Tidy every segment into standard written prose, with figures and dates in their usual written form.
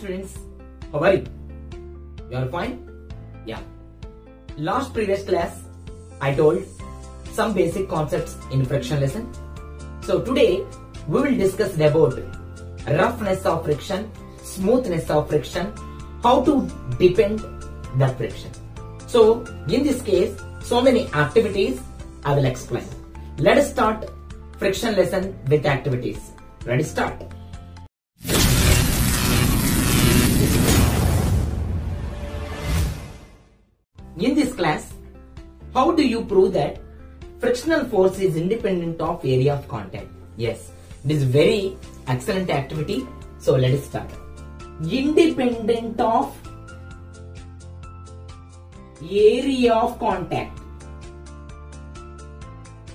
students, how are you? You are fine? Yeah. Last previous class, I told some basic concepts in friction lesson. So today, we will discuss about roughness of friction, smoothness of friction, how to depend that friction. So in this case, so many activities I will explain. Let us start friction lesson with activities. Ready, start. In this class, how do you prove that frictional force is independent of area of contact? Yes, it is very excellent activity. So let us start. Independent of area of contact.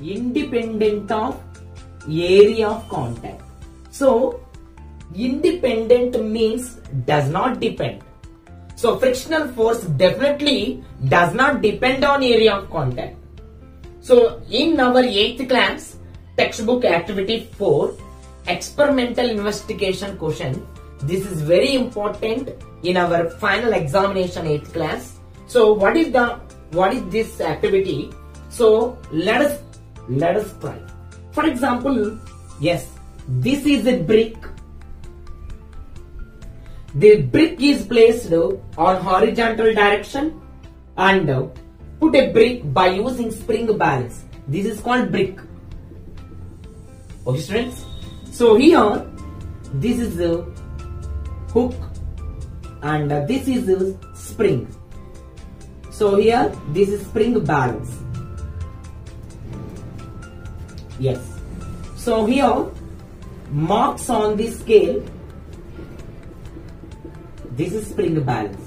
Independent of area of contact. So independent means does not depend. So frictional force definitely does not depend on area of contact. So in our 8th class, textbook activity 4, experimental investigation question, this is very important in our final examination 8th class. So what is this activity? So let us try. For example, yes, this is a brick. The brick is placed on horizontal direction and put a brick by using spring balance. This is called brick. Okay, students. So here, this is the hook and this is the spring. So here, this is spring balance. Yes. So here, marks on the scale. This is spring balance.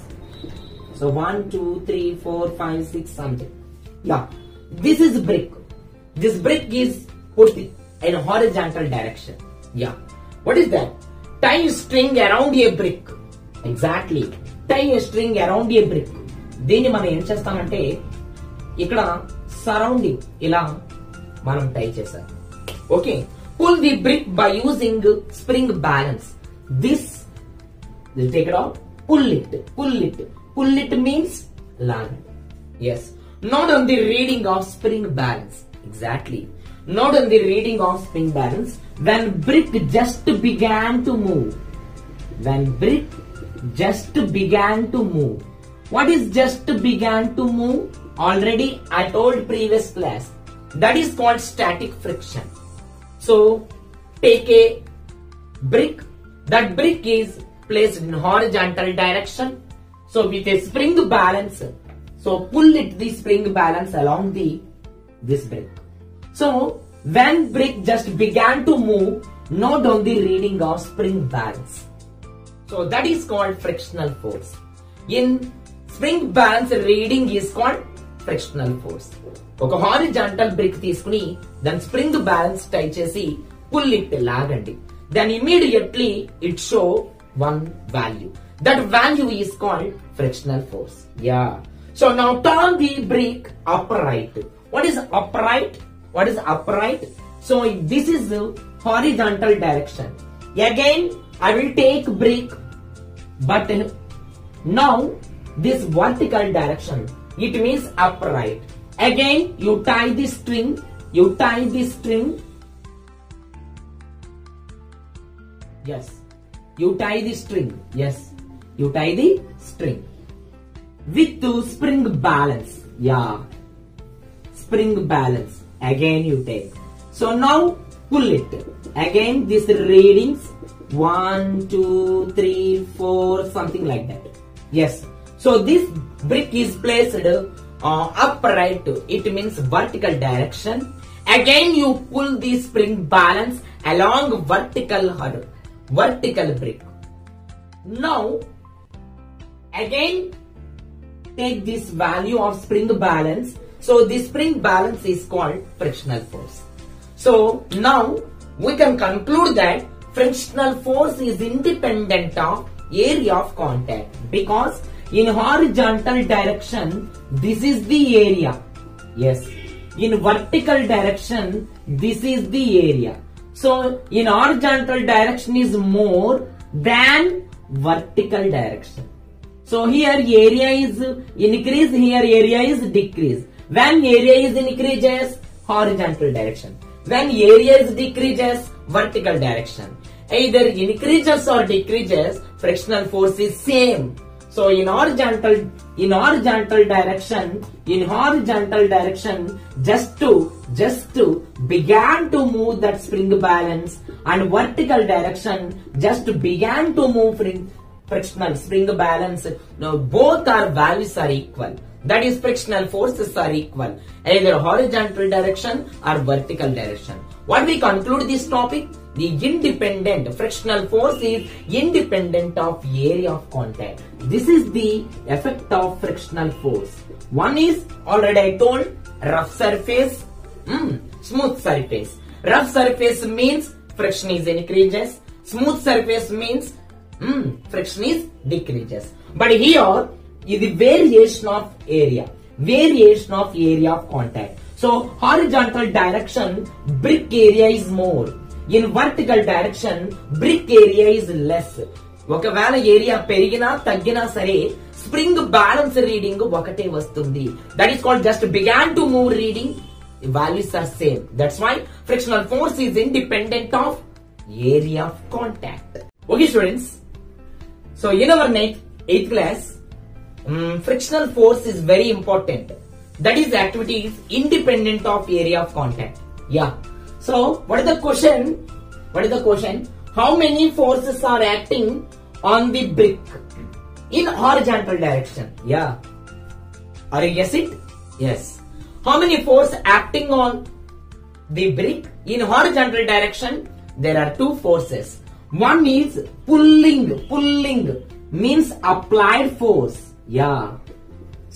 So 1, 2, 3, 4, 5, 6, something. Yeah. This is brick. This brick is put in horizontal direction. Yeah. What is that? Tie a string around a brick. Exactly. Tie a string around a brick. దీన్ని మనం ఏం చేస్తామంటే ఇక్కడ surrounding ఇలా మనం టై చేసాం. Okay. Pull the brick by using spring balance. This will take it out. Pull it. Pull it. Pull it means lag. Yes. Not on the reading of spring balance. Exactly. Not on the reading of spring balance. When brick just began to move. When brick just began to move. What is just began to move? Already I told previous class. That is called static friction. So take a brick. That brick is placed in horizontal direction. So with a spring balance. So pull it the spring balance along this brick. So when brick just began to move, note on the reading of spring balance. So that is called frictional force. In spring balance reading is called frictional force. ఒక horizontal brick తీసుకుని దాని spring balance టై చేసి pull it లాగండి. Then immediately it show one value. That value is called frictional force. Yeah. So now turn the brick upright. What is upright? What is upright? So this is the horizontal direction. Again, I will take brick, but now this vertical direction. It means upright. Again, you tie the string. You tie the string. Yes. You tie the string. Yes. You tie the string. With the spring balance. Yeah. Spring balance. Again you take. So now pull it. Again this readings 1, 2, 3, 4, something like that. Yes. So this brick is placed upright. It means vertical direction. Again you pull the spring balance along vertical brick. Now again take this value of spring balance. So this spring balance is called frictional force. So now we can conclude that frictional force is independent of area of contact, because in horizontal direction this is the area. Yes. In vertical direction this is the area. So in horizontal direction is more than vertical direction. So here area is increase, here area is decrease. When area is increases, horizontal direction. When area is decreases, vertical direction. Either increases or decreases, frictional force is same. So in horizontal direction, just to began to move that spring balance, and vertical direction just began to move frictional spring balance. Now both our values are equal. That is, frictional forces are equal, either horizontal direction or vertical direction. What we conclude this topic? The independent frictional force is independent of area of contact. This is the effect of frictional force. One is, already I told, rough surface, smooth surface. Rough surface means friction is increases. Smooth surface means friction is decreases. But here is the variation of area of contact. So horizontal direction, brick area is more. In vertical direction, brick area is less. ఒకవేళ area పెరిగినా తగ్గినా సరే spring balance reading ఒకటే వస్తుంది. That is called just began to move reading. The values are same. That's why frictional force is independent of area of contact. Okay students. So in our 8th class, frictional force is very important. That is, activity is independent of area of contact. Yeah. So what is the question? How many forces are acting on the brick in horizontal direction? Yeah. Are you guess it? Yes. How many forces acting on the brick in horizontal direction? There are two forces. One is pulling means applied force. Yeah.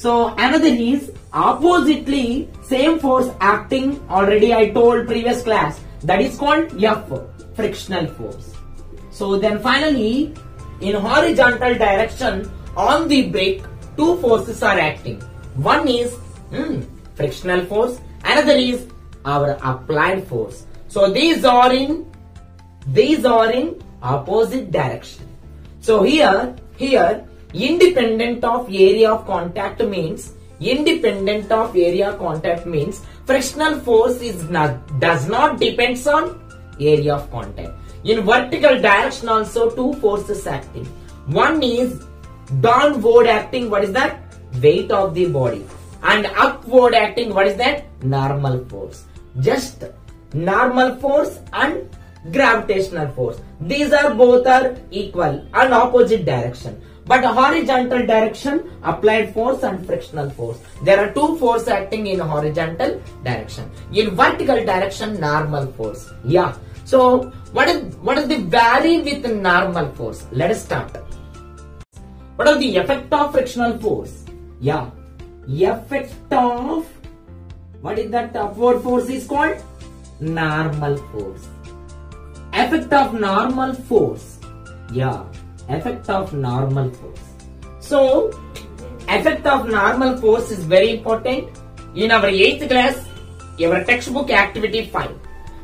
So another is oppositely same force acting, already I told previous class, that is called F, frictional force. So then finally, in horizontal direction on the brick, two forces are acting. One is frictional force, another is our applied force. So these are in opposite direction. So here independent of area of contact means frictional force does not depends on area of contact. In vertical direction also two forces acting. One is downward acting, what is that? Weight of the body. And upward acting, what is that? Normal force. Just normal force and gravitational force. These are both are equal and opposite direction. But horizontal direction, applied force and frictional force. There are two forces acting in horizontal direction. In vertical direction, normal force. Yeah. So what is the value with normal force? Let us start. What is the effect of frictional force? Yeah. Effect of, what is that upward force is called? Normal force. Effect of normal force. Yeah. Effect of normal force. So effect of normal force is very important. In our 8th class, our textbook activity 5,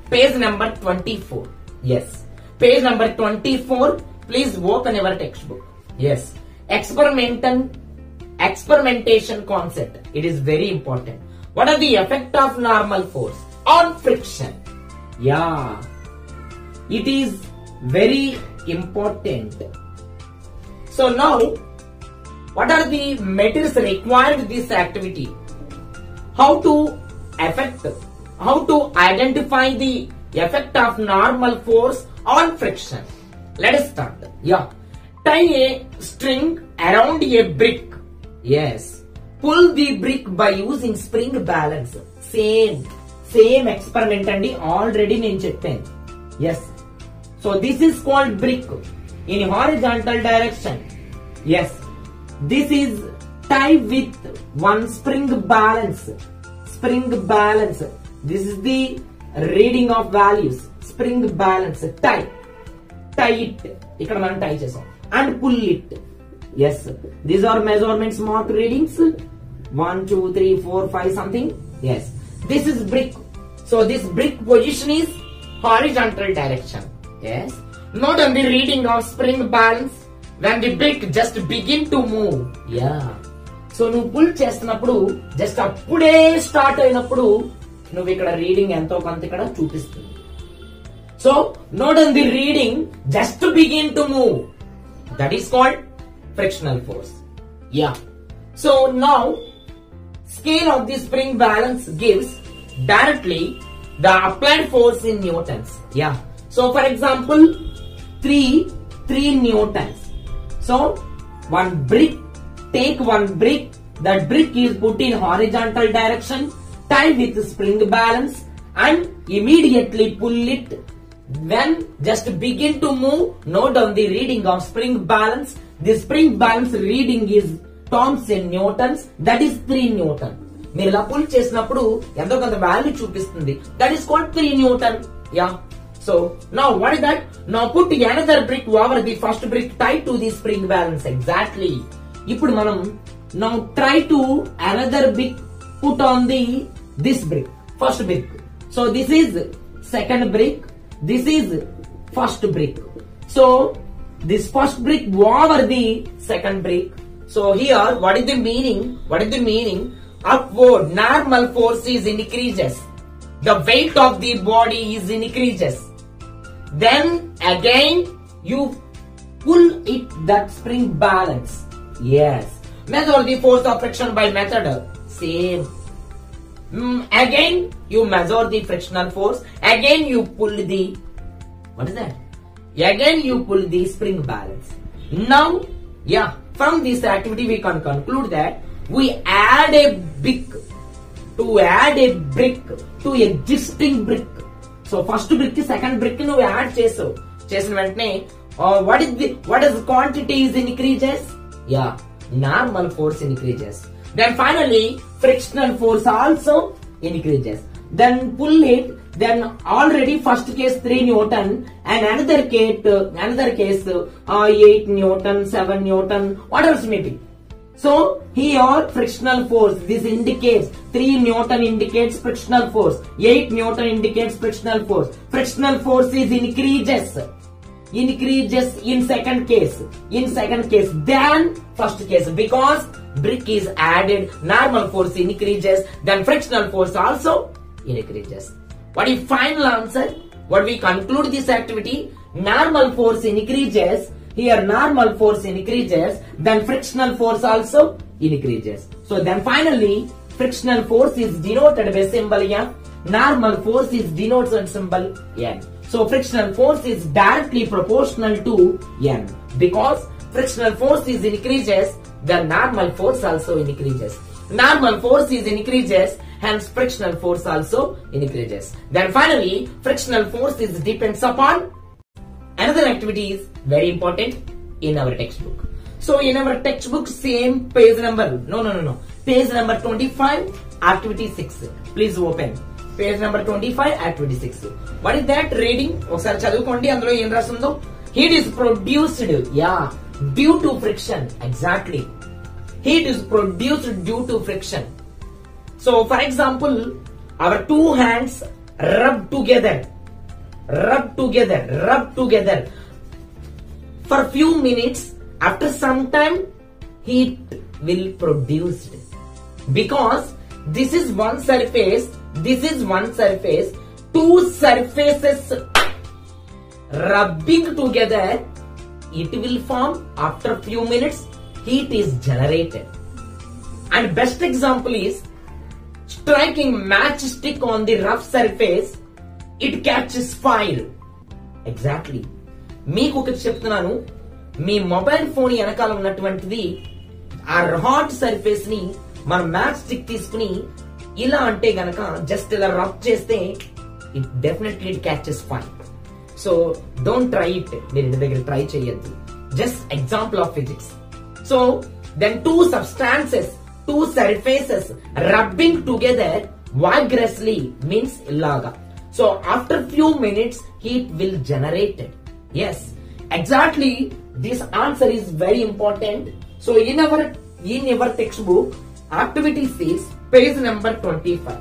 page number 24. Yes, page number 24. Please open your textbook. Yes, experimentation concept. It is very important. What are the effect of normal force on friction? Yeah, it is very important. So now, what are the materials required in this activity? How to identify the effect of normal force on friction? Let us start. Yeah. Tie a string around a brick. Yes. Pull the brick by using spring balance. Same experiment andi already nenu cheppanu. Yes. So this is called brick in horizontal direction. Yes. This is tied with one spring balance. This is the reading of values. Spring balance. Tie it. Ikkada manam tie chesam. And pull it. Yes. These are measurements mark readings. 1, 2, 3, 4, 5 something. Yes. This is brick. So this brick position is horizontal direction. Yes. Note on the reading of spring balance. when the brick just begin to move. Yeah. So నువ్వు pull చేస్తున్నప్పుడు just అప్పుడే start అయినప్పుడు నువ్వు ఇక్కడ reading ఎంతో కొంత ఇక్కడ చూపిస్తుంది. So note on the reading just begin to move, that is called frictional force. Yeah. So now scale of the spring balance gives directly the applied force in newtons. Yeah. So for example, 3 newtons. So one brick, take one brick, that brick is put in horizontal direction, tied with spring balance, and immediately pull it. When just begin to move, note down the reading of spring balance. The spring balance reading is terms in newtons, that is 3 newton. మీరు ఇలా pull చేసినప్పుడు ఎంతో కొంత value చూపిస్తుంది, that is called 3 Newton. Yeah. So now what is that? Now put another brick over the first brick tied to the spring balance. Exactly. ఇప్పుడు మనం now try to another brick put on the this brick, first brick. So this is second brick, this is first brick. So this first brick over the second brick. So here, what is the meaning? What is the meaning? Upward, normal force is increases. The weight of the body is increases. Then again, you pull it that spring balance. Yes. Measure the force of friction by method. Same. Again, you measure the frictional force. Again, you pull the, what is that? Again, you pull the spring balance. Now, yeah. From this activity we can conclude that we add a brick to existing brick. So first brick ki second brick nu add chesavu, chesin ventane what is quantity is increases? Yeah, normal force increases. Then finally frictional force also increases. Then pull it, then already first case 3 newton and another case 8 newton, 7 newton, what else may be. So here frictional force, this indicates 3 newton indicates frictional force, 8 newton indicates frictional force. Frictional force is increases in second case than first case, because brick is added, normal force increases, then frictional force also increases. What is final answer? What we conclude this activity? Normal force increases. Here normal force increases, then frictional force also increases. So then finally frictional force is denoted by symbol F. Normal force is denoted by symbol N. So frictional force is directly proportional to N. Because frictional force is increases, the normal force also increases. Normal force is increases, hence frictional force also increases. Then finally frictional force is depends upon another activity is very important in our textbook. So in our textbook same page number, no page number 25 activity 6, please open page number 25 activity 6. What is that reading? ఒకసారి చదువుకోండి, అందులో ఏం రాస్తుందో. Heat is produced, yeah, due to friction. Exactly. Heat is produced due to friction. So for example, our two hands rub together for few minutes. After some time heat will produce, because this is one surface, two surfaces rubbing together, it will form. After few minutes heat is generated. And best example is striking matchstick on the rough surface, it catches fire. Exactly. మీకు ఒకటి చెప్తున్నాను, మీ mobile phone వెనకాల ఉన్నటువంటిది ఆ hot surface ని మన match stick తీసుకుని ఇలా అంటే గనక జస్ట్ ఇలా రబ్ చేస్తే it definitely it catches fire. So don't try it, మీరు ఇంటి దగ్గర ట్రై చేయొద్దు. Just example of physics. So then two surfaces rubbing together vigorously means illaga. So after few minutes heat will generate. Yes, exactly. This answer is very important. So in our textbook activity 6 page number 25.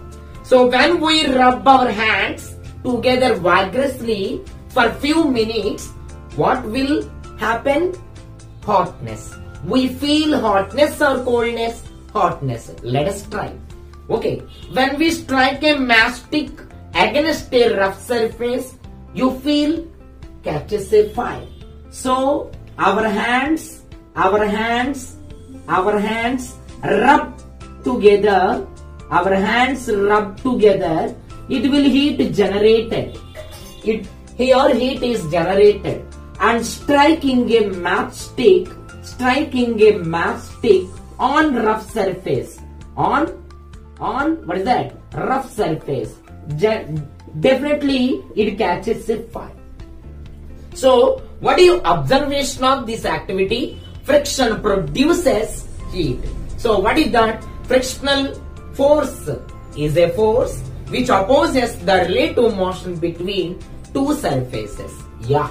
So when we rub our hands together vigorously for few minutes, what will happen? hotness. We feel hotness or coldness? Hotness. Let us try. Okay. When we strike a matchstick against a rough surface, you feel catches a fire. So our hands rub together. Our hands rub together. It will heat generated. Here heat is generated, and striking a matchstick on rough surface. On what is that? Rough surface. Definitely it catches a fire. So what is your observation of this activity? Friction produces heat. So what is that? Frictional force is a force which opposes the relative motion between two surfaces. Yeah,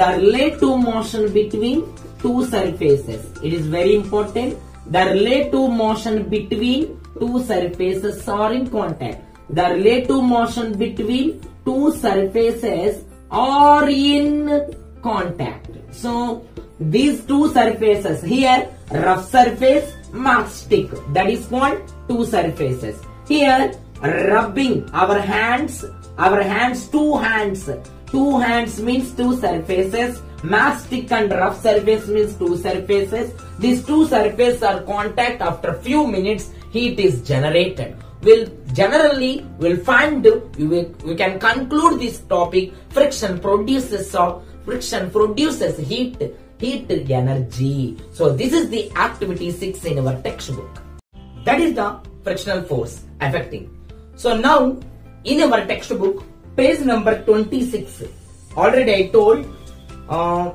the relative motion between two surfaces. It is very important. The relative motion between two surfaces are in contact. The relative motion between two surfaces are in contact. So these two surfaces here, rough surface, matchstick, that is called two surfaces. Here rubbing our hands, two hands means two surfaces. Matchstick and rough surface means two surfaces. These two surfaces are contact. After few minutes, heat is generated. We can conclude this topic. Friction produces heat energy. So this is the activity 6 in our textbook. That is the frictional force affecting. So now in our textbook, page number 26, already I told,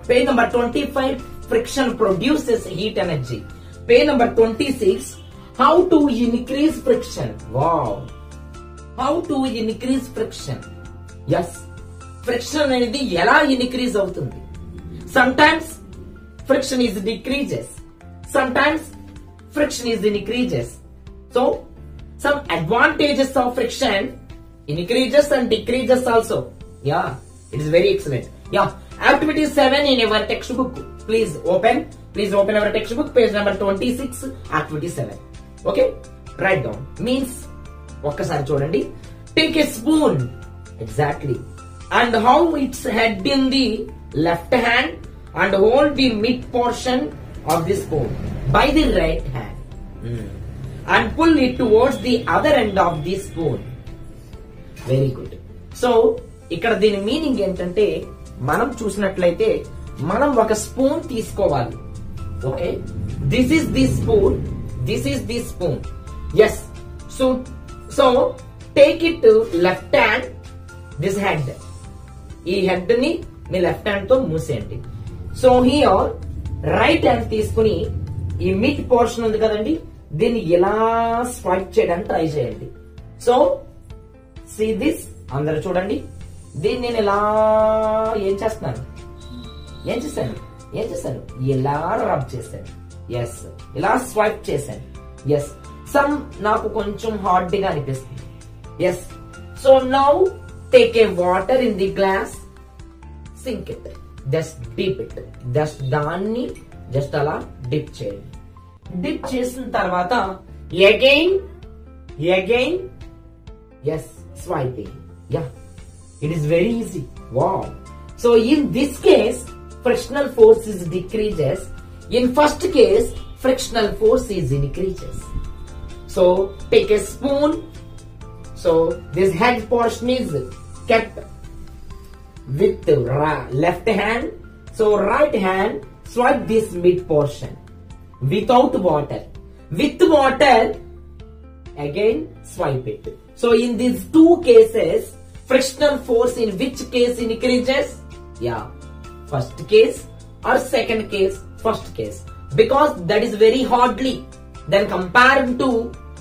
page number 25, friction produces heat energy. Page number 26, how to increase friction. Wow. How to increase friction? Yes. Friction అనేది ఎలా increase అవుతుంది? Sometimes friction is decreases. Sometimes friction is increases. So some advantages of friction increases and decreases also. Yeah, it is very excellent. Yeah, activity 7 in our textbook. Please open our textbook, page number 26, activity 7. Okay, write down. Means ఒక్కసారి చూడండి. Take a spoon. Exactly. And how its head in the left hand and hold the mid portion of the spoon by the right hand. And pull it towards the other end of the spoon. Very good. So ఇక్కడ దీని meaning ఏంటంటే, మనం చూసినట్లయితే మనం ఒక spoon తీసుకోవాలి. Okay, this is the spoon, this is the spoon. Yes, so take it left hand, this head, ఈ head ని మీ లెఫ్ట్ హ్యాండ్ తో మూసేయండి. సో హియర్ రైట్ హ్యాండ్ తీసుకుని ఈ మిడ్ పోర్షన్ ఉంది కదండి, దీన్ని ఎలా స్వైప్ చేయడానికి ట్రై చేయండి. సో సీ దిస్, అందరూ చూడండి, దీన్ని నేను ఎలా ఏం చేస్తాను, ఇలా రబ్ చేశాను. ఎస్, ఇలా స్వైప్ చేశాను. ఎస్, సమ్ నాకు కొంచెం హార్డ్ గా అనిపిస్తుంది. Yes, so now take a water in the glass, sink it, just dip it, just దాన్ని జస్ట్ అలా డిప్ చేయండి. డిప్ చేసిన తర్వాత again yes swiping. Yeah, it is very easy. Wow. So in this case, frictional force is decreases. In first case, frictional force is increases. So take a spoon. So this head portion is kept with left hand. So right hand swipe this mid portion without water. With water, again swipe it. So in these two cases, frictional force in which case increases? Yeah, first case or second case? First case, because that is very hardly then compared to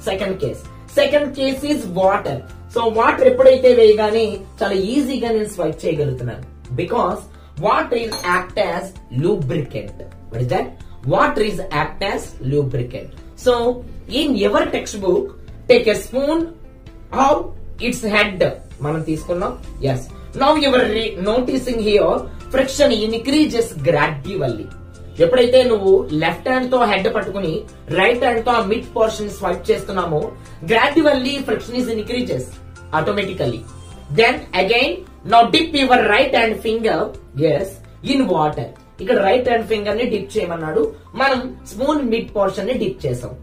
second case. Second case is water. So water ఎప్పుడైతే వేయగానే చాలా ఈజీగా నేను swipe చేయగలుగుతున్నాను, because water is act as lubricant. What is that? Water is act as lubricant. So in your textbook, take a spoon, how its head మనం తీసుకున్నాం. Yes, now you are noticing here friction increases gradually. ఎప్పుడైతే నువ్వు left hand తో head పట్టుకుని right hand తో ఆ mid portion swipe చేస్తున్నామో gradually friction is increases automatically. Then again now dip your right hand finger in water. ఇక్కడ right hand finger ని dip చేయమన్నాడు, మనం స్పూన్ మిడ్ పోర్షన్ ని డిప్ చేసాం.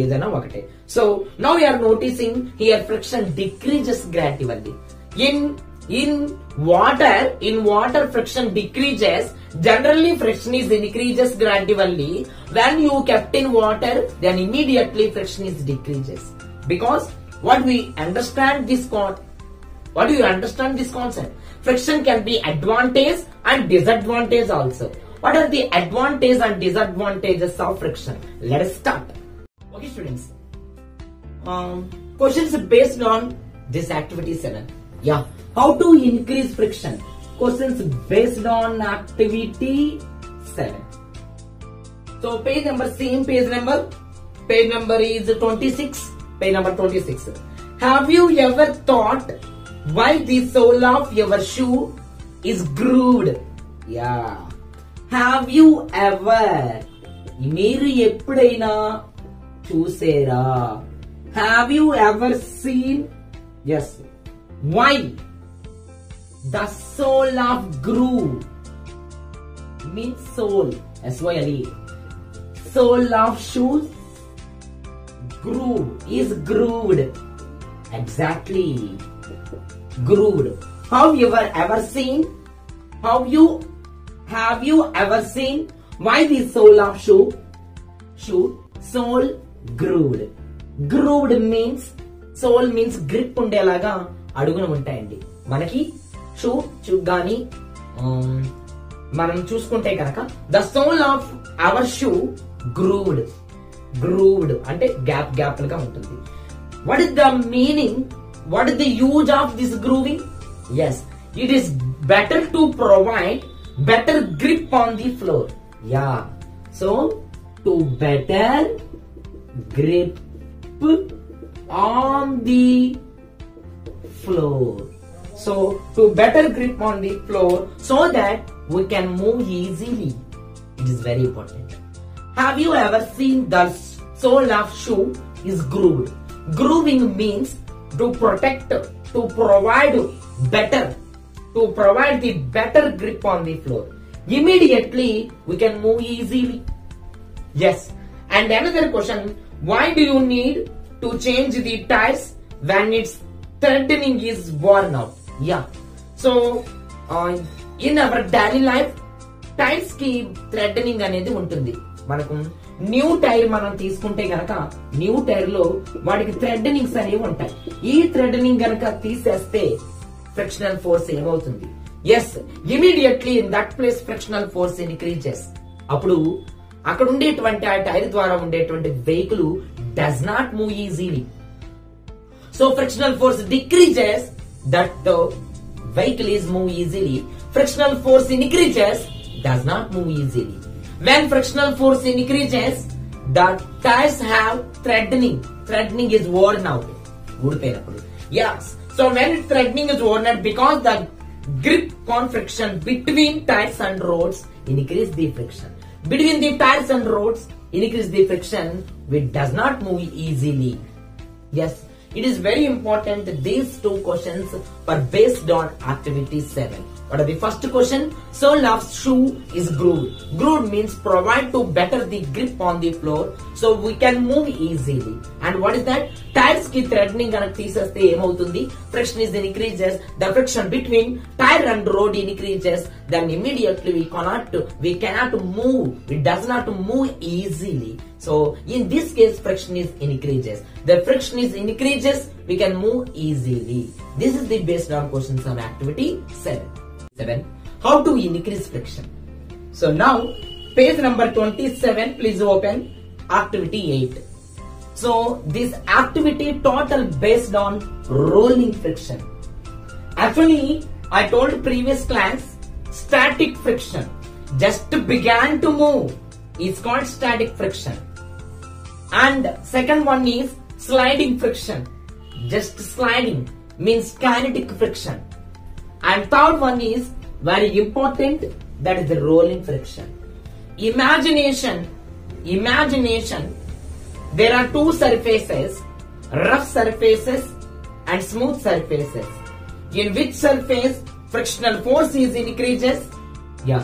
ఏదైనా ఒకటే. So now you're noticing here friction decreases gradually. In water friction decreases. Generally friction is increases gradually. When you kept in water, then immediately friction is decreases. Because what do you understand this concept? Friction can be advantage and disadvantage also. What are the advantages and disadvantages of friction? Let us start. Okay students, questions based on this activity 7. Yeah, how to increase friction? Questions based on activity 7. So page number is 26. Page number 26. Have you ever thought why the sole of your shoe is grooved? Yeah. Have you ever? మీరు ఎప్పుడైనా చూసారా? Have you ever seen? Yes. Why the sole of groove means sole, S-Y-L-E. Sole of shoes, groove is grooved. Exactly, grooved. Have you ever seen why the sole of shoe sole grooved? Grooved means sole means grip ఉండేలాగా అడుగున ఉంటాయండి. మనకి shoe గాని మనం చూసుకుంటే కనుక the sole of our shoe grooved అంటే gap గా ఉంటుంది. What is the meaning? What is the use of this grooving? Yes, it is better to provide better grip on the floor. Yeah, so to better grip on the floor. So to better grip on the floor so that we can move easily. It is very important. Have you ever seen the sole of shoe is grooved? Grooving means to protect, to provide the better grip on the floor. Immediately we can move easily. Yes. And another question, why do you need to change the tires when its threading is worn out? Yeah, so in our daily life tyres కి థ్రెడనింగ్ అనేది ఉంటుంది. మనకు new tyre మనం తీసుకుంటే గనక new tyre లో వాటికి థ్రెడనింగ్స్ అనేవి ఉంటాయి. ఈ థ్రెడనింగ్ గనక తీసేస్తే ఫ్రిక్షనల్ ఫోర్స్ ఏమవుతుంది? Yes, immediately in that place frictional force increases. అప్పుడు అక్కడ ఉండేటువంటి ఆ టైర్ ద్వారా ఉండేటువంటి vehicle does not move easily. So frictional force decreases, that the vehicle is move easily. Frictional force increases, does not move easily. When frictional force increases, the tires have threadening. Threadening is worn out. Yes. So when threadening is worn out, because the grip on friction between tires and roads increase the friction. Between the tires and roads increase the friction, which does not move easily. Yes. It is very important that these two questions are based on activity 7. What are the first question? Sole of shoe is grooved. Grooved means provide to better the grip on the floor so we can move easily. And what is that? Tires ki threadening gonna తీసేస్తే ఏమవుతుంది? Friction is increases. The friction between tire and road increases. Then immediately we cannot move. It does not move easily. So in this case friction is increases. The friction is increases, we can move easily. This is the based on questions on activity 7. How to increase friction? So now page number 27, please open activity 8. So this activity total based on rolling friction. Actually I told previous class static friction just began to move is called static friction. And second one is sliding friction. Just sliding means kinetic friction. And third one is very important That is the rolling friction. Imagination. There are two surfaces, rough surfaces and smooth surfaces. In which surface frictional force is increases? Yeah,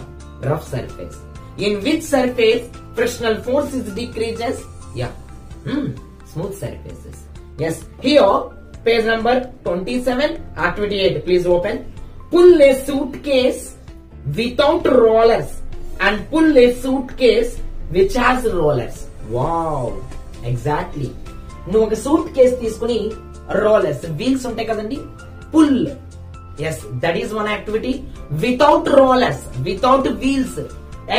rough surface. In which surface frictional force is decreases? Yeah, smooth surfaces. Yes, here page number 27, activity 8. Please open. Pull a suitcase without rollers and pull a suitcase which has rollers. Wow, exactly. నువ్వు ఒక suit case తీసుకుని rollers wheels ఉంటాయి కదండి, pull. Yes, that is one activity. Without rollers, without wheels,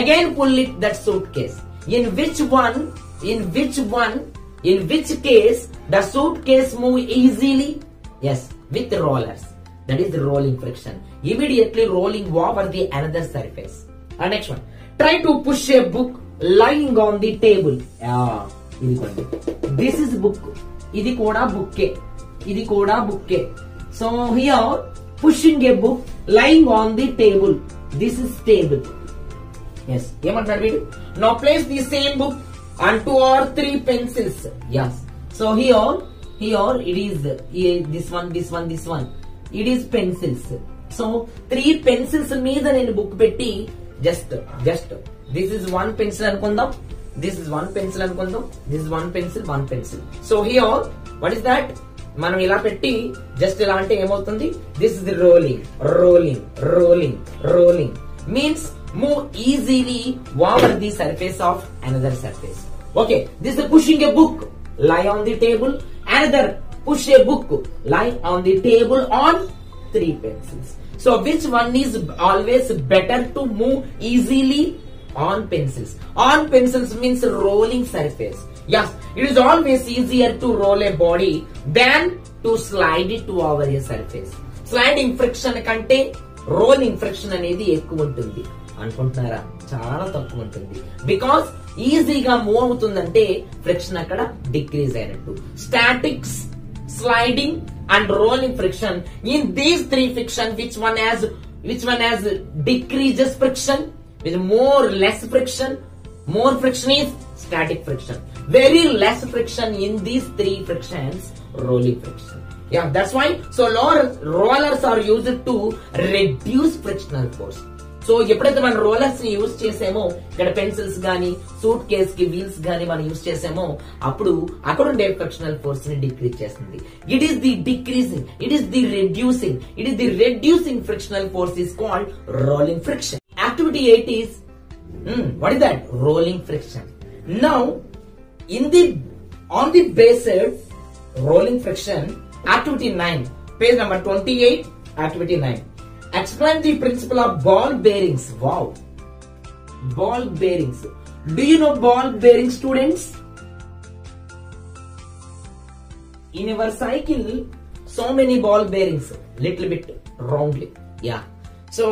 again pull it, that suitcase. In which case the suitcase move easily? Yes, with rollers. That is the rolling friction. Immediately rolling over the another surface. Next one. Try to push a book lying on the table. This is book. Idi koda booke. So here pushing a book lying on the table. This is table. Yes. Now place the same book on 2 or 3 pencils. Yes. So here it is this one. It is pencils. So 3 pencils meeda nenu book petti just this is one pencil anukundam. This is one pencil anukundam. This is one pencil. So here what is that? మనం ఇలా పెట్టి just ఇలా అంటే ఏమవుతుంది? This is the rolling means move easily over the surface of another surface. Okay, this is pushing a book lie on the table, another push a book lie on the table on 3 pencils. So which one is always better to move easily? On pencils. On pencils means rolling surface. Yes, it is always easier to roll a body than to slide it over a surface. Sliding friction kante rolling friction అనేది ఎక్కువ ఉంటుంది అనుకుంటున్నారా? చాలా తక్కువ ఉంటుంది. Because ఈజీగా move అవుతుందంటే friction అక్కడ డిక్రీజ్ అయినట్టు. Statics, sliding and rolling friction. In these 3 friction, which one has decreases friction? With less friction. More friction is static friction. Very less friction in these 3 frictions, rolling friction. Yeah, that's why. So rollers are used to reduce frictional force. So ఎప్పుడైతే మనం rollers ని use చేసామో, ఇక్కడ pencils గానీ suit case కి wheels గానీ మనం use చేసామో, అప్పుడు అక్కడ ఉండే ఫ్రిక్షనల్ ఫోర్స్ ని డిక్రీజ్ చేస్తుంది. It is the decreasing, it is the reducing frictional force is called rolling friction. Activity 8 is what is that? Rolling friction. Now on the basis rolling friction, activity 9, page number 28, activity 9. Explain the principle of ball bearings. Wow, ball bearings. Do you know ball bearings, students? In our cycle, so many ball bearings, little bit wrongly. Yeah. So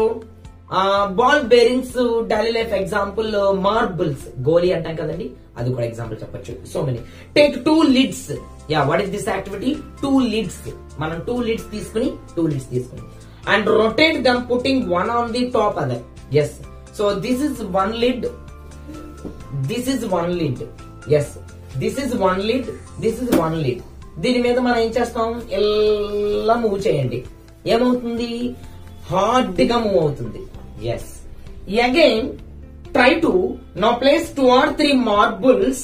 ball bearings daily life example marbles, గోలీ అంటాం కదండి, అది కూడా example చెప్పొచ్చు. So many. Take 2 lids. Yeah, what is this activity? 2 lids. మనం 2 lids తీసుకుని and rotate them, putting one on the top other. Yes. So this is one lid. Yes. This is one lid. దీని మీద మనం ఏం చేస్తాం? ఇలా move చేయండి. ఏమవుతుంది? హార్డ్ గా మూవ్ అవుతుంది. Yes. Again, try to now place 2 or 3 marbles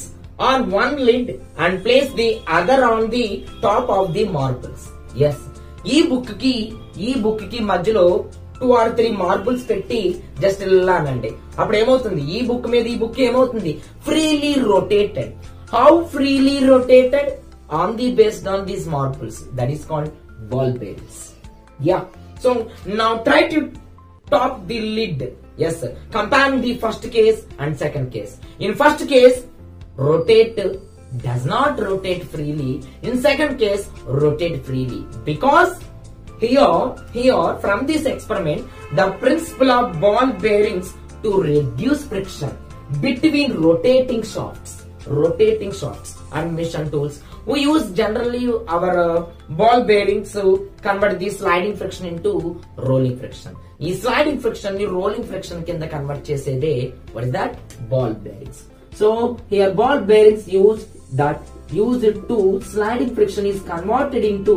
on one lid and place the other on the top of the marbles. Yes. ఈ బుక్ కి మధ్యలో 2 or 3 మార్బుల్స్ పెట్టి జస్ట్ ఇలా అనండి. అప్పుడు ఏమవుతుంది? ఈ బుక్ మీద ఈ బుక్ ఏమవుతుంది? Freely rotated. How freely rotated? on the based on these marbles. That is called ball bearings. Yeah. So now try to top the lid. Yes, comparing the first case and second case. In first case, rotate does not rotate freely. In second case, rotate freely. Because here from this experiment, the principle of ball bearings to reduce friction between rotating shafts and mission tools We use generally our ball bearings to convert the sliding friction into rolling friction. This sliding friction, the rolling friction can convert chesede. What is that? Ball bearings. So here ball bearings used to sliding friction is converted into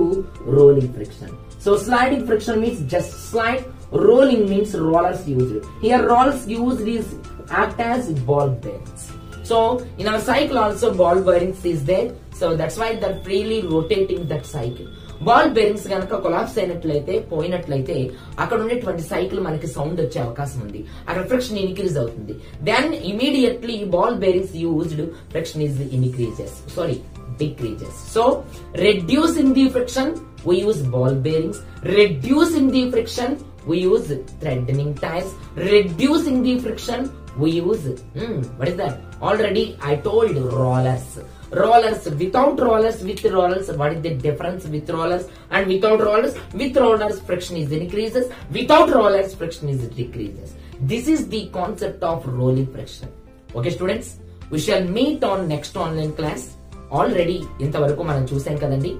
rolling friction. So sliding friction means just slide. Rolling means rollers used. Here rollers used is act as ball bearings. So in our cycle also ball bearings is there. So that's why they're freely rotating that cycle. Ball bearings ganaka collapse అయినట్లయితే పోయినట్లయితే అక్కడ ఉండేటువంటి cycle మనకి sound వచ్చే అవకాశం ఉంది. అక్కడ friction increase అవుతుంది. Then immediately ball bearings used friction is decreases. So reducing the friction we use ball bearings. Reducing the friction we use threading tires. Reducing the friction we use what is that? Already I told rollers. Rollers, without rollers, with rollers, what is the difference with rollers and without rollers? With rollers, friction is increases. Without rollers, friction is decreases. This is the concept of rolling friction. Okay, students, we shall meet on next online class. Already, intavaraku manam chusam kadandi.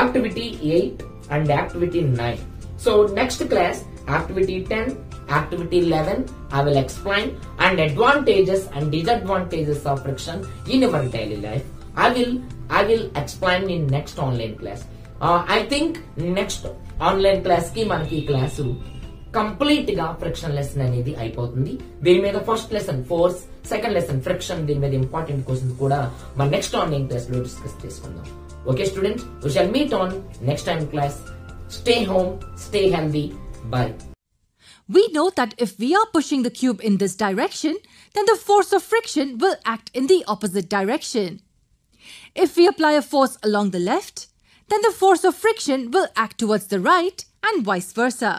Activity 8 and activity 9. So next class, activity 10, activity 11, I will explain and advantages and disadvantages of friction in our daily life. I will explain in next online class. I think next online class ki manaki class complete ga friction lesson అనేది అయిపోతుంది. దీని మీద first lesson force, second lesson friction, దీని మీద important questions కూడా మన next online class లో discuss చేసుకుందాం. Okay students, we shall meet on next time class. Stay home, stay healthy. Bye. We know that if we are pushing the cube in this direction, then the force of friction will act in the opposite direction. If we apply a force along the left, then the force of friction will act towards the right and vice versa.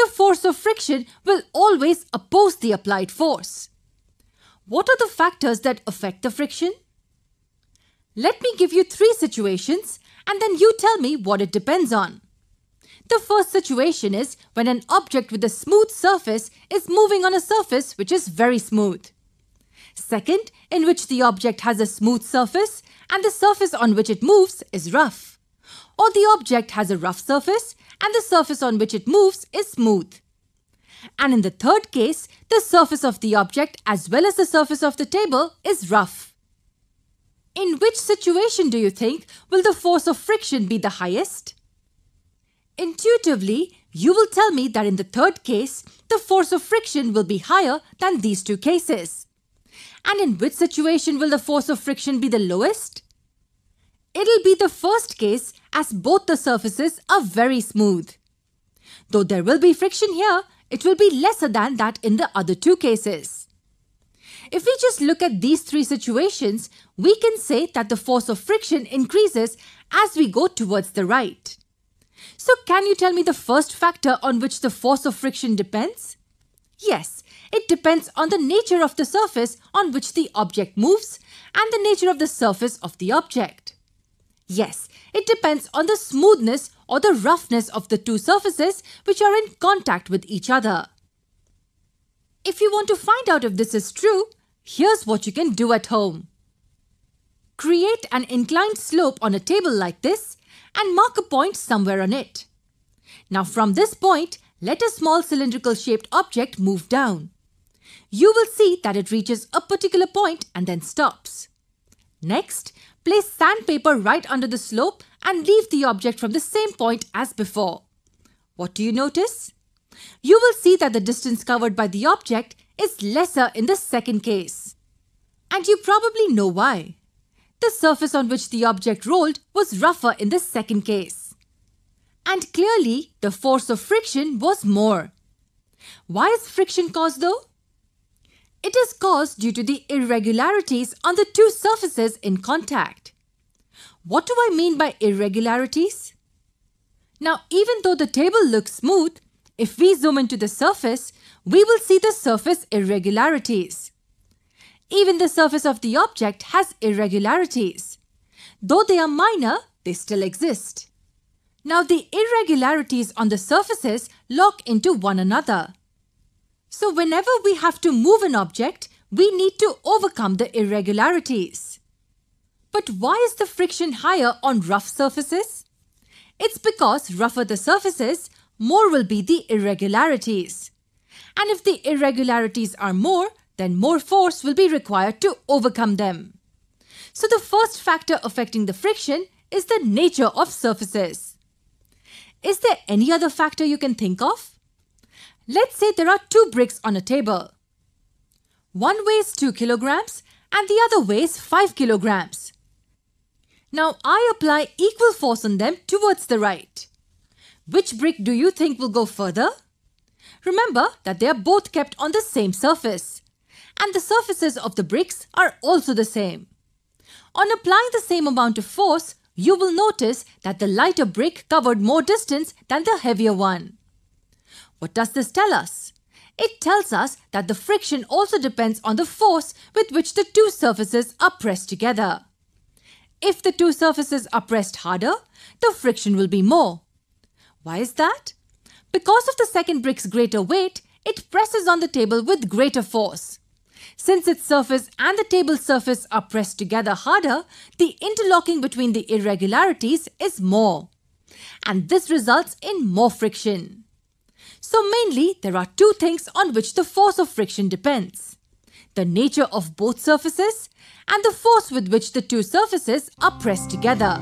The force of friction will always oppose the applied force. What are the factors that affect the friction? Let me give you 3 situations and then you tell me what it depends on. The first situation is when an object with a smooth surface is moving on a surface which is very smooth. Second, in which the object has a smooth surface and the surface on which it moves is rough. Or the object has a rough surface and the surface on which it moves is smooth. And in the third case, the surface of the object as well as the surface of the table is rough. In which situation do you think will the force of friction be the highest? Intuitively, you will tell me that in the third case, the force of friction will be higher than these 2 cases. And in which situation will the force of friction be the lowest? It'll be the first case as both the surfaces are very smooth. Though there will be friction here, it will be lesser than that in the other 2 cases. If we just look at these 3 situations, we can say that the force of friction increases as we go towards the right. So can you tell me the first factor on which the force of friction depends? Yes, it depends on the nature of the surface on which the object moves and the nature of the surface of the object. Yes, it depends on the smoothness or the roughness of the 2 surfaces which are in contact with each other. If you want to find out if this is true, here's what you can do at home. Create an inclined slope on a table like this and mark a point somewhere on it. Now from this point, let a small cylindrical shaped object move down. You will see that it reaches a particular point and then stops. Next, place sandpaper right under the slope and leave the object from the same point as before. What do you notice? You will see that the distance covered by the object is lesser in the second case. And you probably know why. The surface on which the object rolled was rougher in the second case. And clearly, the force of friction was more. Why is friction caused though? It is caused due to the irregularities on the 2 surfaces in contact. What do I mean by irregularities? Now, even though the table looks smooth, if we zoom into the surface, we will see the surface irregularities. Even the surface of the object has irregularities. Though they are minor, they still exist. Now the irregularities on the surfaces lock into one another. So whenever we have to move an object, we need to overcome the irregularities. But why is the friction higher on rough surfaces? It's because rougher the surfaces, more will be the irregularities. And if the irregularities are more, then more force will be required to overcome them. So the first factor affecting the friction is the nature of surfaces. Is there any other factor you can think of? Let's say there are two bricks on a table. One weighs 2 kilograms and the other weighs 5 kilograms. Now I apply equal force on them towards the right. Which brick do you think will go further? Remember that they are both kept on the same surface, and the surfaces of the bricks are also the same. On applying the same amount of force, you will notice that the lighter brick covered more distance than the heavier one. What does this tell us? It tells us that the friction also depends on the force with which the two surfaces are pressed together. If the two surfaces are pressed harder, the friction will be more. Why is that? Because of the second brick's greater weight, it presses on the table with greater force. Since its surface and the table surface are pressed together harder, the interlocking between the irregularities is more. And this results in more friction. So mainly, there are two things on which the force of friction depends: the nature of both surfaces and the force with which the two surfaces are pressed together.